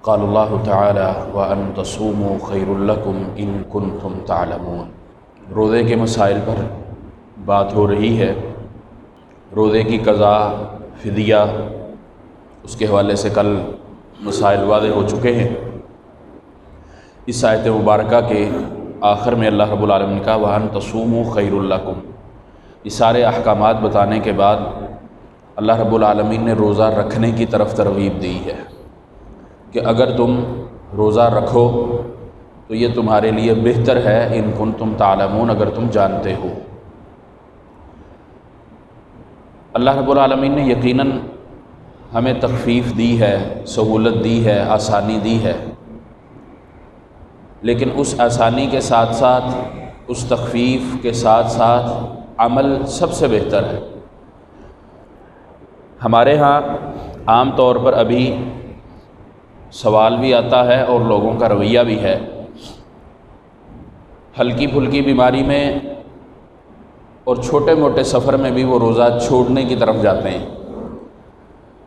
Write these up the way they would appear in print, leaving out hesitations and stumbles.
قال اللہ تعالی وَأَن تَصُومُوا خَيْرٌ لَكُمْ إِن كُنتُمْ تَعْلَمُونَ۔ روزے کے مسائل پر بات ہو رہی ہے۔ روزے کی قضا، فدیہ، اس کے حوالے سے کل مسائل واضح ہو چکے ہیں۔ اس آیت مبارکہ کے آخر میں اللہ رب العالمین نے کہا وَأَن تَصُومُوا خَيْرٌ لَكُمْ۔ یہ سارے احکامات بتانے کے بعد اللہ رب العالمین نے روزہ رکھنے کی طرف ترغیب دی ہے کہ اگر تم روزہ رکھو تو یہ تمہارے لیے بہتر ہے، ان کنتم تعلمون، اگر تم جانتے ہو۔ اللہ رب العالمین نے یقیناً ہمیں تخفیف دی ہے، سہولت دی ہے، آسانی دی ہے، لیکن اس آسانی کے ساتھ ساتھ، اس تخفیف کے ساتھ ساتھ عمل سب سے بہتر ہے۔ ہمارے ہاں عام طور پر ابھی سوال بھی آتا ہے اور لوگوں کا رویہ بھی ہے، ہلکی پھلکی بیماری میں اور چھوٹے موٹے سفر میں بھی وہ روزہ چھوڑنے کی طرف جاتے ہیں،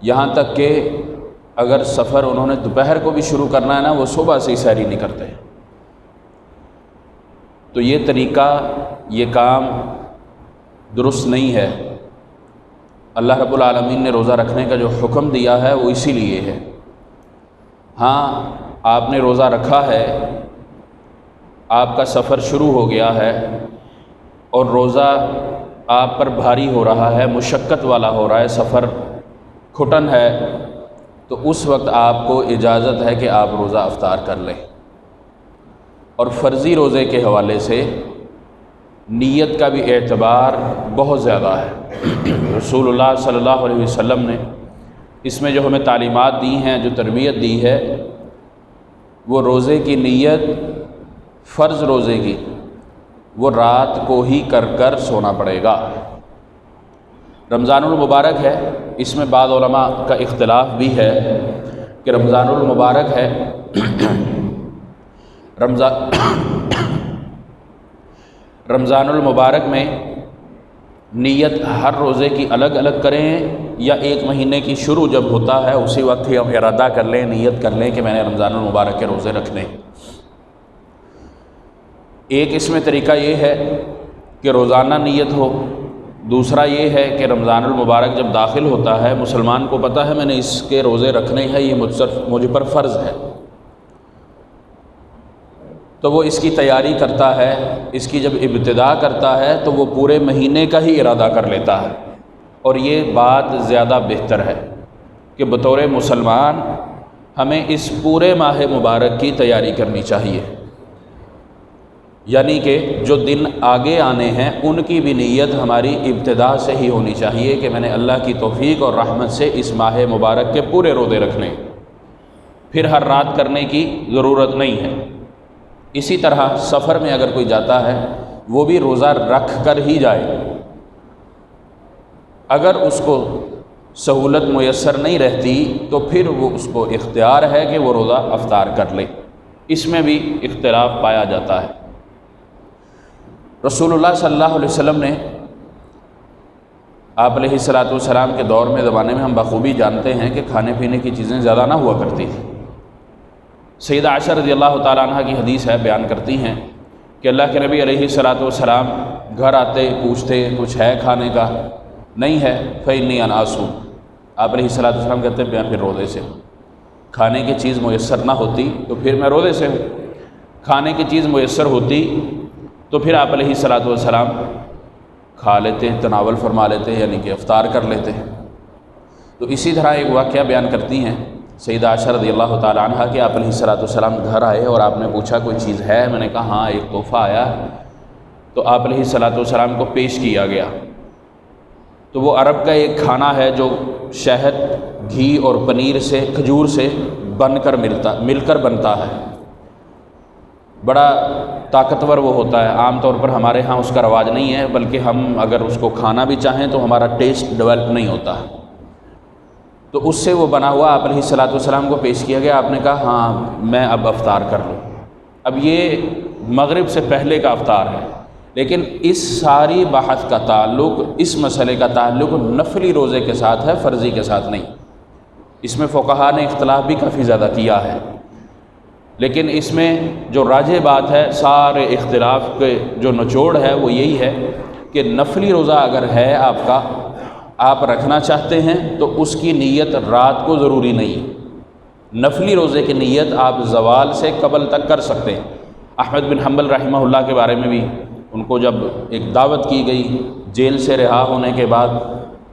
یہاں تک کہ اگر سفر انہوں نے دوپہر کو بھی شروع کرنا ہے نا، وہ صبح سے ہی سحری نہیں کرتے۔ تو یہ طریقہ، یہ کام درست نہیں ہے۔ اللہ رب العالمین نے روزہ رکھنے کا جو حکم دیا ہے وہ اسی لیے ہے۔ ہاں، آپ نے روزہ رکھا ہے، آپ کا سفر شروع ہو گیا ہے اور روزہ آپ پر بھاری ہو رہا ہے، مشقت والا ہو رہا ہے، سفر کھٹن ہے، تو اس وقت آپ کو اجازت ہے کہ آپ روزہ افطار کر لیں۔ اور فرضی روزے کے حوالے سے نیت کا بھی اعتبار بہت زیادہ ہے۔ رسول اللہ صلی اللہ علیہ وسلم نے اس میں جو ہمیں تعلیمات دی ہیں، جو تربیت دی ہے، وہ روزے کی نیت، فرض روزے کی، وہ رات کو ہی کر سونا پڑے گا۔ رمضان المبارک ہے، اس میں بعض علماء کا اختلاف بھی ہے کہ رمضان المبارک ہے، رمضان المبارک میں نیت ہر روزے کی الگ الگ کریں یا ایک مہینے کی شروع جب ہوتا ہے اسی وقت ہی ہم ارادہ کر لیں، نیت کر لیں کہ میں نے رمضان المبارک کے روزے رکھنے۔ ایک اس میں طریقہ یہ ہے کہ روزانہ نیت ہو، دوسرا یہ ہے کہ رمضان المبارک جب داخل ہوتا ہے، مسلمان کو پتہ ہے میں نے اس کے روزے رکھنے ہیں، یہ مجھ پر فرض ہے، تو وہ اس کی تیاری کرتا ہے، اس کی جب ابتدا کرتا ہے تو وہ پورے مہینے کا ہی ارادہ کر لیتا ہے۔ اور یہ بات زیادہ بہتر ہے کہ بطور مسلمان ہمیں اس پورے ماہ مبارک کی تیاری کرنی چاہیے، یعنی کہ جو دن آگے آنے ہیں ان کی بھی نیت ہماری ابتدا سے ہی ہونی چاہیے کہ میں نے اللہ کی توفیق اور رحمت سے اس ماہ مبارک کے پورے روزے رکھنے، پھر ہر رات کرنے کی ضرورت نہیں ہے۔ اسی طرح سفر میں اگر کوئی جاتا ہے وہ بھی روزہ رکھ کر ہی جائے، اگر اس کو سہولت میسر نہیں رہتی تو پھر وہ اس کو اختیار ہے کہ وہ روزہ افطار کر لے۔ اس میں بھی اختلاف پایا جاتا ہے۔ رسول اللہ صلی اللہ علیہ وسلم نے، آپ علیہ الصلاۃ والسلام کے دور میں، زمانے میں ہم بخوبی جانتے ہیں کہ کھانے پینے کی چیزیں زیادہ نہ ہوا کرتی تھیں۔ سیدہ عائشہ رضی اللہ تعالیٰ عنہ کی حدیث ہے، بیان کرتی ہیں کہ اللہ کے نبی علیہ الصلاۃ والسلام گھر آتے پوچھتے کچھ ہے کھانے کا، نہیں ہے فإنی أنا أصوم، آپ علیہ الصلاۃ والسلام کہتے ہیں میں پھر روزے سے ہوں۔ کھانے کی چیز میسر نہ ہوتی تو پھر میں روزے سے ہوں، کھانے کی چیز میسر ہوتی تو پھر آپ علیہ الصلاۃ والسلام کھا لیتے، تناول فرما لیتے، یعنی کہ افطار کر لیتے ہیں۔ تو اسی طرح ایک واقعہ بیان کرتی ہیں سیدہ عائشہ رضی اللہ تعالیٰ عنہ کہ آپ علیہ الصلاۃ والسلام گھر آئے اور آپ نے پوچھا کوئی چیز ہے؟ میں نے کہا ہاں ایک تحفہ آیا ہے، تو آپ علیہ الصلاۃ والسلام کو پیش کیا گیا۔ تو وہ عرب کا ایک کھانا ہے جو شہد، گھی اور پنیر سے، کھجور سے مل کر بنتا ہے، بڑا طاقتور وہ ہوتا ہے۔ عام طور پر ہمارے ہاں اس کا رواج نہیں ہے، بلکہ ہم اگر اس کو کھانا بھی چاہیں تو ہمارا ٹیسٹ ڈیولپ نہیں ہوتا ہے۔ تو اس سے وہ بنا ہوا آپ علیہ الصلاۃ والسلام کو پیش کیا گیا۔ آپ نے کہا ہاں میں اب افطار کر لوں۔ اب یہ مغرب سے پہلے کا افطار ہے، لیکن اس ساری بحث کا تعلق، اس مسئلے کا تعلق نفلی روزے کے ساتھ ہے، فرضی کے ساتھ نہیں۔ اس میں فقہا نے اختلاف بھی کافی زیادہ کیا ہے، لیکن اس میں جو راجح بات ہے، سارے اختلاف کے جو نچوڑ ہے وہ یہی ہے کہ نفلی روزہ اگر ہے آپ کا، آپ رکھنا چاہتے ہیں تو اس کی نیت رات کو ضروری نہیں ہے۔ نفلی روزے کی نیت آپ زوال سے قبل تک کر سکتے ہیں۔ احمد بن حنبل رحمہ اللہ کے بارے میں بھی، ان کو جب ایک دعوت کی گئی جیل سے رہا ہونے کے بعد،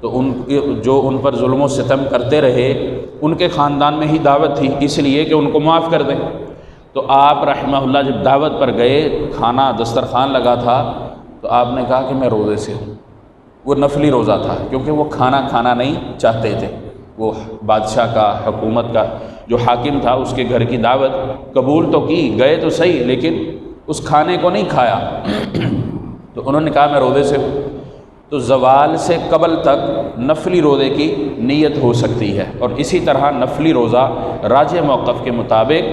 تو ان پر ظلم و ستم کرتے رہے، ان کے خاندان میں ہی دعوت تھی اس لیے کہ ان کو معاف کر دیں، تو آپ رحمہ اللہ جب دعوت پر گئے، کھانا دسترخوان لگا تھا، تو آپ نے کہا کہ میں روزے سے ہوں۔ وہ نفلی روزہ تھا، کیونکہ وہ کھانا نہیں چاہتے تھے۔ وہ بادشاہ کا، حکومت کا جو حاکم تھا، اس کے گھر کی دعوت قبول تو کی، گئے تو صحیح، لیکن اس کھانے کو نہیں کھایا۔ تو انہوں نے کہا میں روزے سے ہوں۔ تو زوال سے قبل تک نفلی روزے کی نیت ہو سکتی ہے، اور اسی طرح نفلی روزہ راجح موقف کے مطابق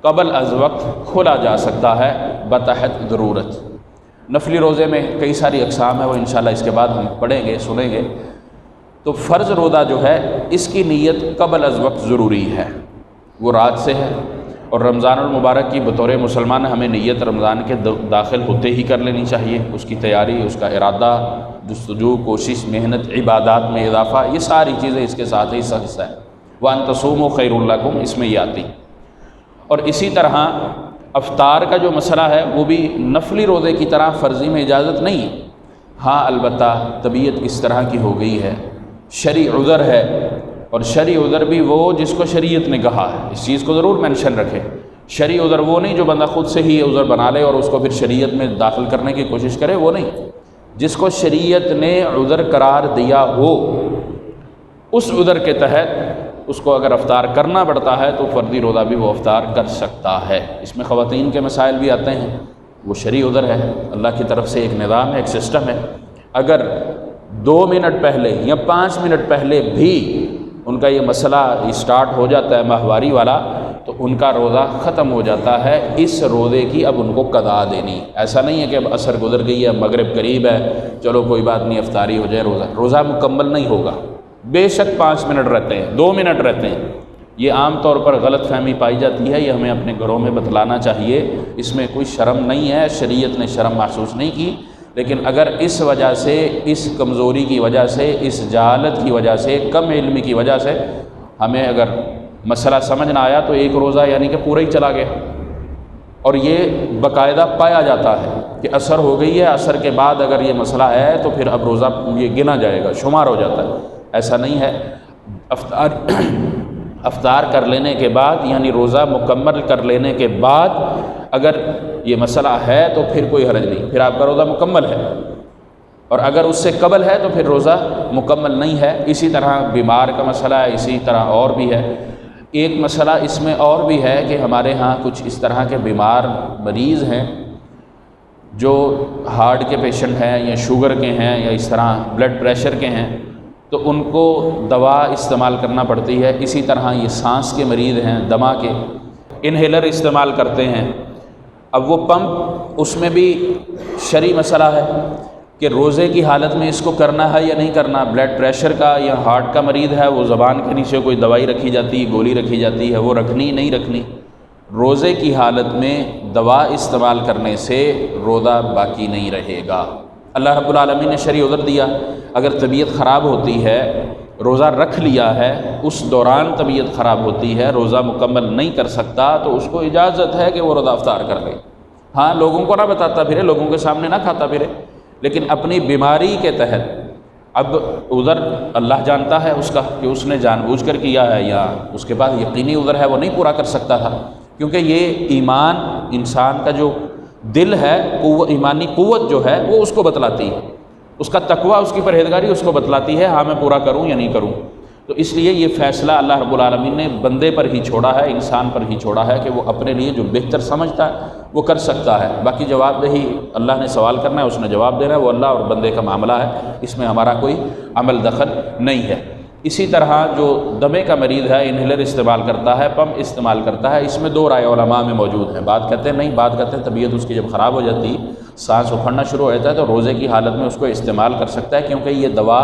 قبل از وقت کھولا جا سکتا ہے بتحت ضرورت۔ نفلی روزے میں کئی ساری اقسام ہیں، وہ انشاءاللہ اس کے بعد ہم پڑھیں گے، سنیں گے۔ تو فرض روزہ جو ہے اس کی نیت قبل از وقت ضروری ہے، وہ رات سے ہے، اور رمضان المبارک کی بطور مسلمان ہمیں نیت رمضان کے داخل ہوتے ہی کر لینی چاہیے۔ اس کی تیاری، اس کا ارادہ، جستجو، کوشش، محنت، عبادات میں اضافہ، یہ ساری چیزیں اس کے ساتھ ہی حصہ ہے۔ وَأَن تَصُومُوا خَيْرٌ لَكُمْ، اس میں یہ آتی۔ اور اسی طرح افطار کا جو مسئلہ ہے وہ بھی نفلی روزے کی طرح فرضی میں اجازت نہیں ہے۔ ہاں البتہ طبیعت اس طرح کی ہو گئی ہے، شرعی عذر ہے، اور شرعی عذر بھی وہ جس کو شریعت نے کہا ہے، اس چیز کو ضرور مینشن رکھے۔ شرعی عذر وہ نہیں جو بندہ خود سے ہی عذر بنا لے اور اس کو پھر شریعت میں داخل کرنے کی کوشش کرے، وہ نہیں۔ جس کو شریعت نے عذر قرار دیا ہو، اس عذر کے تحت اس کو اگر افطار کرنا پڑتا ہے تو فردی روزہ بھی وہ افطار کر سکتا ہے۔ اس میں خواتین کے مسائل بھی آتے ہیں، وہ شرعی عذر ہے، اللہ کی طرف سے ایک نظام ہے، ایک سسٹم ہے۔ اگر 2 منٹ پہلے یا 5 منٹ پہلے بھی ان کا یہ مسئلہ اسٹارٹ ہو جاتا ہے ماہواری والا، تو ان کا روزہ ختم ہو جاتا ہے۔ اس روزے کی اب ان کو قضا دینی، ایسا نہیں ہے کہ اب عصر گزر گئی ہے، مغرب قریب ہے، چلو کوئی بات نہیں افطاری ہو جائے، روزہ مکمل نہیں ہوگا۔ بے شک 5 منٹ رہتے ہیں، 2 منٹ رہتے ہیں، یہ عام طور پر غلط فہمی پائی جاتی ہے، یہ ہمیں اپنے گھروں میں بتلانا چاہیے۔ اس میں کوئی شرم نہیں ہے، شریعت نے شرم محسوس نہیں کی، لیکن اگر اس وجہ سے، اس کمزوری کی وجہ سے، اس جہالت کی وجہ سے، کم علمی کی وجہ سے ہمیں اگر مسئلہ سمجھ نہ آیا تو ایک روزہ یعنی کہ پورا ہی چلا گیا۔ اور یہ باقاعدہ پایا جاتا ہے کہ عصر ہو گئی ہے، عصر کے بعد اگر یہ مسئلہ ہے تو پھر اب روزہ یہ گنا جائے گا، شمار ہو جاتا ہے۔ ایسا نہیں ہے۔ افطار کر لینے کے بعد، یعنی روزہ مکمل کر لینے کے بعد اگر یہ مسئلہ ہے تو پھر کوئی حرج نہیں، پھر آپ کا روزہ مکمل ہے، اور اگر اس سے قبل ہے تو پھر روزہ مکمل نہیں ہے۔ اسی طرح بیمار کا مسئلہ ہے، اسی طرح اور بھی ہے۔ ایک مسئلہ اس میں اور بھی ہے کہ ہمارے ہاں کچھ اس طرح کے بیمار مریض ہیں جو ہارٹ کے پیشنٹ ہیں یا شوگر کے ہیں یا اس طرح بلڈ پریشر کے ہیں، تو ان کو دوا استعمال کرنا پڑتی ہے۔ اسی طرح یہ سانس کے مریض ہیں، دمہ کے، انہیلر استعمال کرتے ہیں۔ اب وہ پمپ، اس میں بھی شرعی مسئلہ ہے کہ روزے کی حالت میں اس کو کرنا ہے یا نہیں کرنا۔ بلڈ پریشر کا یا ہارٹ کا مریض ہے، وہ زبان کے نیچے کوئی دوائی رکھی جاتی ہے، گولی رکھی جاتی ہے، وہ رکھنی نہیں رکھنی۔ روزے کی حالت میں دوا استعمال کرنے سے روزہ باقی نہیں رہے گا۔ اللہ رب العالمین نے شرعی عذر دیا، اگر طبیعت خراب ہوتی ہے، روزہ رکھ لیا ہے، اس دوران طبیعت خراب ہوتی ہے، روزہ مکمل نہیں کر سکتا، تو اس کو اجازت ہے کہ وہ روزہ افطار کر لے۔ ہاں لوگوں کو نہ بتاتا پھرے، لوگوں کے سامنے نہ کھاتا پھرے، لیکن اپنی بیماری کے تحت اب عذر اللہ جانتا ہے اس کا کہ اس نے جان بوجھ کر کیا ہے یا اس کے بعد یقینی عذر ہے وہ نہیں پورا کر سکتا تھا، کیونکہ یہ ایمان انسان کا جو دل ہے، ایمانی قوت جو ہے وہ اس کو بتلاتی ہے، اس کا تقوی، اس کی پرہیزگاری اس کو بتلاتی ہے ہاں میں پورا کروں یا نہیں کروں۔ تو اس لیے یہ فیصلہ اللہ رب العالمین نے بندے پر ہی چھوڑا ہے، انسان پر ہی چھوڑا ہے کہ وہ اپنے لیے جو بہتر سمجھتا ہے وہ کر سکتا ہے۔ باقی جواب دہی اللہ نے سوال کرنا ہے، اس نے جواب دینا ہے، وہ اللہ اور بندے کا معاملہ ہے، اس میں ہمارا کوئی عمل دخل نہیں ہے۔ اسی طرح جو دمے کا مریض ہے، انہیلر استعمال کرتا ہے، پمپ استعمال کرتا ہے، اس میں 2 رائے علماء میں موجود ہیں۔ بعض کہتے ہیں نہیں، بعض کہتے ہیں طبیعت اس کی جب خراب ہو جاتی، سانس اکھڑنا شروع ہو جاتا ہے تو روزے کی حالت میں اس کو استعمال کر سکتا ہے، کیونکہ یہ دوا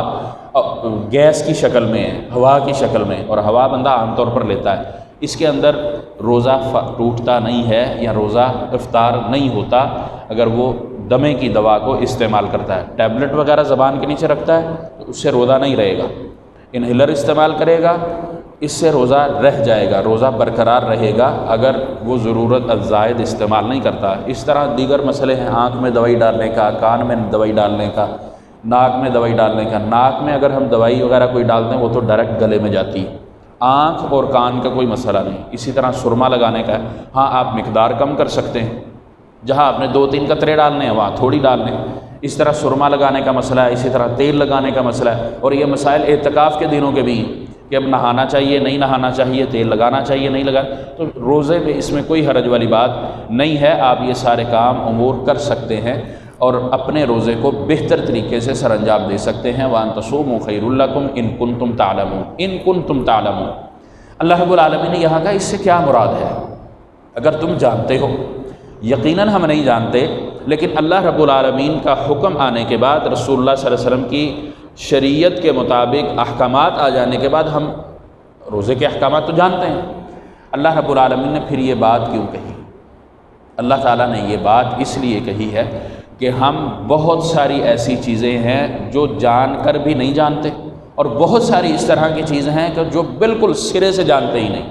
گیس کی شکل میں ہے، ہوا کی شکل میں، اور ہوا بندہ عام طور پر لیتا ہے، اس کے اندر روزہ ٹوٹتا نہیں ہے یا روزہ افطار نہیں ہوتا اگر وہ دمے کی دوا کو استعمال کرتا ہے۔ ٹیبلٹ وغیرہ زبان کے نیچے رکھتا ہے تو اس سے روزہ نہیں رہے گا، انہیلر استعمال کرے گا اس سے روزہ رہ جائے گا، روزہ برقرار رہے گا اگر وہ ضرورت الزائد استعمال نہیں کرتا۔ اس طرح دیگر مسئلے ہیں، آنکھ میں دوائی ڈالنے کا، کان میں دوائی ڈالنے کا، ناک میں دوائی ڈالنے کا۔ ناک میں اگر ہم دوائی وغیرہ کوئی ڈالتے ہیں وہ تو ڈائریکٹ گلے میں جاتی ہے، آنکھ اور کان کا کوئی مسئلہ نہیں۔ اسی طرح سرما لگانے کا ہے، ہاں آپ مقدار کم کر سکتے ہیں، جہاں آپ نے 2-3 قطرے ڈالنے ہیں وہاں تھوڑی ڈالنے۔ اس طرح سرما لگانے کا مسئلہ ہے، اسی طرح تیل لگانے کا مسئلہ ہے، اور یہ مسائل اعتکاف کے دنوں کے بھی ہیں کہ اب نہانا چاہیے نہیں نہانا چاہیے، تیل لگانا چاہیے نہیں لگانا، تو روزے میں اس میں کوئی حرج والی بات نہیں ہے، آپ یہ سارے کام امور کر سکتے ہیں اور اپنے روزے کو بہتر طریقے سے سر انجام دے سکتے ہیں۔ وَأَن تَصُومُوا خَيْرٌ لَكُمْ إِن كُنتُمْ تَعْلَمُونَ إِن كُنتُمْ تَعْلَمُونَ۔ اللہ رب العالمین نے یہاں کا اس سے کیا مراد ہے؟ اگر تم جانتے ہو، یقیناً ہم نہیں جانتے، لیکن اللہ رب العالمین کا حکم آنے کے بعد، رسول اللہ صلی اللہ علیہ وسلم کی شریعت کے مطابق احکامات آ جانے کے بعد ہم روزے کے احکامات تو جانتے ہیں۔ اللہ رب العالمین نے پھر یہ بات کیوں کہی؟ اللہ تعالیٰ نے یہ بات اس لیے کہی ہے کہ ہم بہت ساری ایسی چیزیں ہیں جو جان کر بھی نہیں جانتے، اور بہت ساری اس طرح کی چیزیں ہیں کہ جو بالکل سرے سے جانتے ہی نہیں۔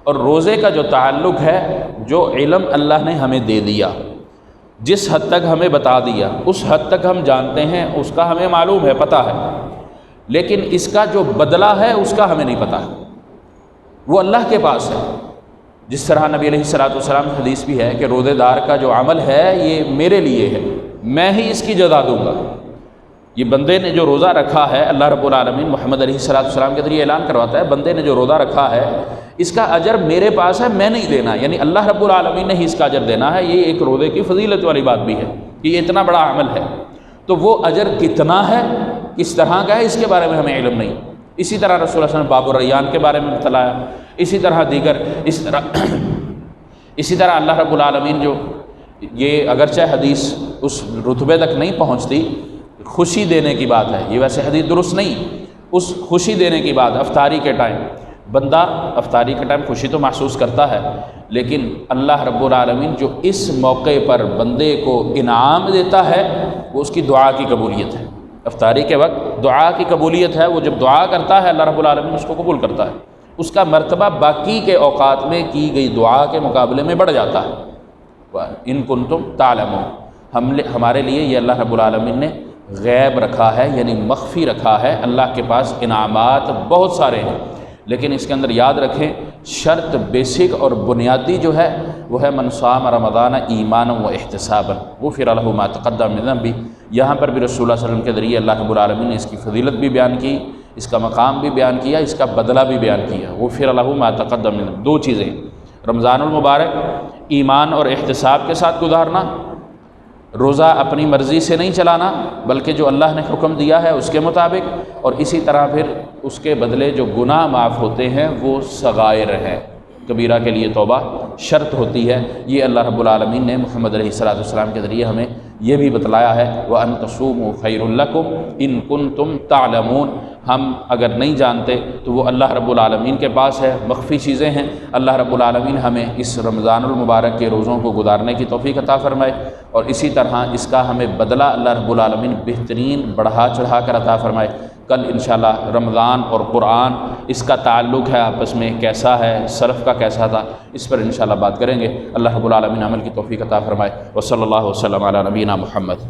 اور روزے کا جو تعلق ہے، جو علم اللہ نے ہمیں دے دیا، جس حد تک ہمیں بتا دیا اس حد تک ہم جانتے ہیں، اس کا ہمیں معلوم ہے، پتہ ہے، لیکن اس کا جو بدلہ ہے اس کا ہمیں نہیں پتہ، وہ اللہ کے پاس ہے۔ جس طرح نبی علیہ الصلوۃ والسلام کی حدیث بھی ہے کہ روزے دار کا جو عمل ہے یہ میرے لیے ہے، میں ہی اس کی جزا دوں گا۔ یہ بندے نے جو روزہ رکھا ہے، اللہ رب العالمین محمد علیہ الصلوۃ والسلام کے ذریعے اعلان کرواتا ہے، بندے نے جو روزہ رکھا ہے اس کا اجر میرے پاس ہے، میں نہیں دینا، یعنی اللہ رب العالمین نے ہی اس کا اجر دینا ہے۔ یہ ایک روزے کی فضیلت والی بات بھی ہے کہ یہ اتنا بڑا عمل ہے، تو وہ اجر کتنا ہے، کس طرح کا ہے، اس کے بارے میں ہمیں علم نہیں۔ اسی طرح رسول اللہ صلی اللہ علیہ وسلم باب الریان کے بارے میں بتلایا، اسی طرح دیگر اسی طرح اللہ رب العالمین جو یہ اگرچہ حدیث اس رتبے تک نہیں پہنچتی، خوشی دینے کی بات ہے، یہ ویسے حدیث درست نہیں، اس خوشی دینے کی بات، افطاری کے ٹائم بندہ افطاری کے ٹائم خوشی تو محسوس کرتا ہے، لیکن اللہ رب العالمین جو اس موقع پر بندے کو انعام دیتا ہے وہ اس کی دعا کی قبولیت ہے۔ افطاری کے وقت دعا کی قبولیت ہے، وہ جب دعا کرتا ہے اللہ رب العالمین اس کو قبول کرتا ہے، اس کا مرتبہ باقی کے اوقات میں کی گئی دعا کے مقابلے میں بڑھ جاتا ہے۔ ان کنتم تعلمون، ہمارے لیے یہ اللہ رب العالمین نے غیب رکھا ہے، یعنی مخفی رکھا ہے۔ اللہ کے پاس انعامات بہت سارے ہیں، لیکن اس کے اندر یاد رکھیں شرط بیسک اور بنیادی جو ہے وہ ہے من صام رمضان ایمانا و احتسابا غفر له ما تقدم من ذنبه۔ یہاں پر بھی رسول اللہ صلی اللہ علیہ وسلم کے ذریعے اللہ رب العالمین نے اس کی فضیلت بھی بیان کی، اس کا مقام بھی بیان کیا، اس کا بدلہ بھی بیان کیا۔ غفر له ما تقدم من ذنبه، دو چیزیں، رمضان المبارک ایمان اور احتساب کے ساتھ گزارنا، روزہ اپنی مرضی سے نہیں چلانا بلکہ جو اللہ نے حکم دیا ہے اس کے مطابق، اور اسی طرح پھر اس کے بدلے جو گناہ معاف ہوتے ہیں وہ صغائر ہیں، کبیرہ کے لیے توبہ شرط ہوتی ہے۔ یہ اللہ رب العالمین نے محمد علیہ الصلوۃ والسلام کے ذریعے ہمیں یہ بھی بتلایا ہے، وَأَن تَصُومُوا خَيْرٌ لَكُمْ إِن كُنتُمْ تَعْلَمُونَ۔ ہم اگر نہیں جانتے تو وہ اللہ رب العالمین کے پاس ہے، مخفی چیزیں ہیں۔ اللہ رب العالمین ہمیں اس رمضان المبارک کے روزوں کو گزارنے کی توفیق عطا فرمائے، اور اسی طرح اس کا ہمیں بدلہ اللہ رب العالمین بہترین بڑھا چڑھا کر عطا فرمائے۔ کل انشاءاللہ رمضان اور قرآن، اس کا تعلق ہے آپس میں کیسا ہے، سلف کا کیسا تھا، اس پر انشاءاللہ بات کریں گے۔ اللہ رب العالمین عمل کی توفیق عطا فرمائے۔ وصلی اللہ وسلم علی نبینا محمد۔